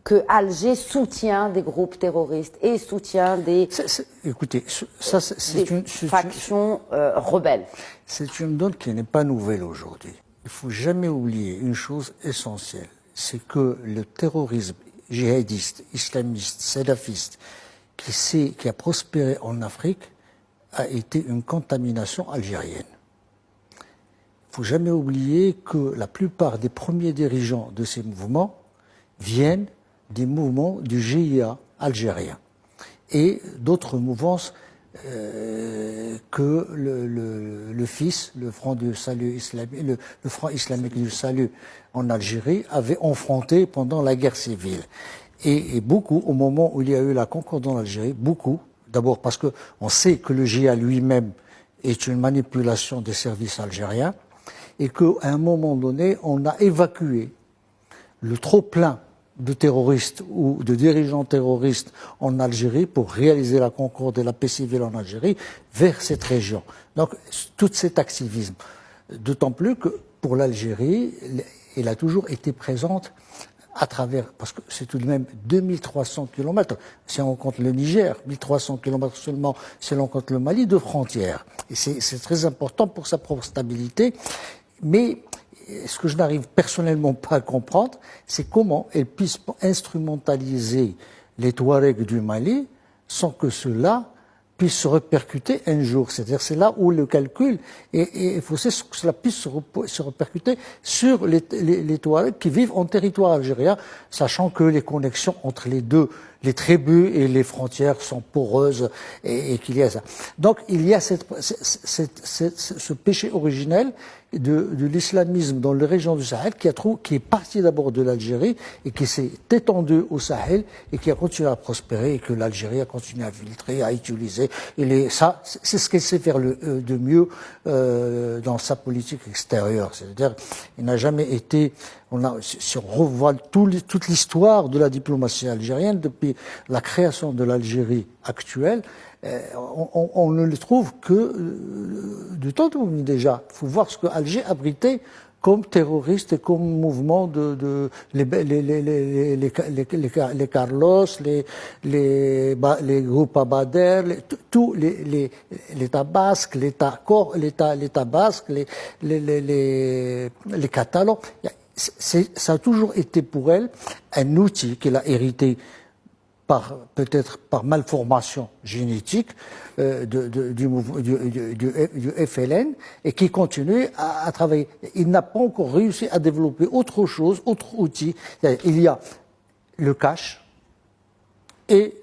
que Alger soutient des groupes terroristes et soutient des, écoutez, ça c'est une factions rebelles. C'est une donne qui n'est pas nouvelle aujourd'hui. Il ne faut jamais oublier une chose essentielle, c'est que le terrorisme djihadiste, islamiste, salafiste, qui a prospéré en Afrique, a été une contamination algérienne. Il ne faut jamais oublier que la plupart des premiers dirigeants de ces mouvements viennent des mouvements du GIA algérien et d'autres mouvances que le FIS, le Front du Salut islamique, le Front islamique du Salut en Algérie, avait affronté pendant la guerre civile. Et beaucoup, au moment où il y a eu la concorde en Algérie, beaucoup, d'abord parce qu'on sait que le GIA lui-même est une manipulation des services algériens, et qu'à un moment donné, on a évacué le trop-plein de terroristes ou de dirigeants terroristes en Algérie pour réaliser la concorde et la paix civile en Algérie vers cette région. Donc tout cet activisme, d'autant plus que pour l'Algérie, elle a toujours été présente à travers, parce que c'est tout de même 2300 kilomètres, si on compte le Niger, 1300 kilomètres seulement si on compte le Mali, de frontières. Et c'est très important pour sa propre stabilité. Mais ce que je n'arrive personnellement pas à comprendre, c'est comment elle puisse instrumentaliser les Touaregs du Mali sans que cela puisse se répercuter un jour. C'est-à-dire c'est là où le calcul, et il faut que cela puisse se répercuter sur les Touaregs qui vivent en territoire algérien, sachant que les connexions entre les deux, les tribus et les frontières sont poreuses et qu'il y a ça. Donc il y a ce péché originel de l'islamisme dans les régions du Sahel qui est parti d'abord de l'Algérie et qui s'est étendu au Sahel et qui a continué à prospérer et que l'Algérie a continué à filtrer, à utiliser. Ça, c'est ce qu'elle sait faire de mieux dans sa politique extérieure. C'est-à-dire, il n'a jamais été... Si on revoit toute l'histoire de la diplomatie algérienne depuis la création de l'Algérie actuelle, on ne le trouve que du temps de déjà. Il faut voir ce que Alger abritait comme terroriste et comme mouvement les Carlos, les groupes Abader, tous l'État basque, l'État basque, les Catalans. Ça a toujours été pour elle un outil qu'elle a hérité peut-être par malformation génétique du FLN et qui continue à travailler. Il n'a pas encore réussi à développer autre chose, autre outil. Il y a le cash et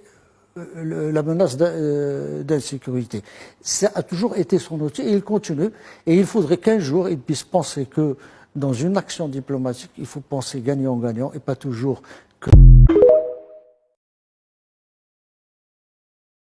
la menace d'insécurité. Ça a toujours été son outil et il continue. Et il faudrait qu'un jour il puisse penser que dans une action diplomatique, il faut penser gagnant-gagnant et pas toujours que...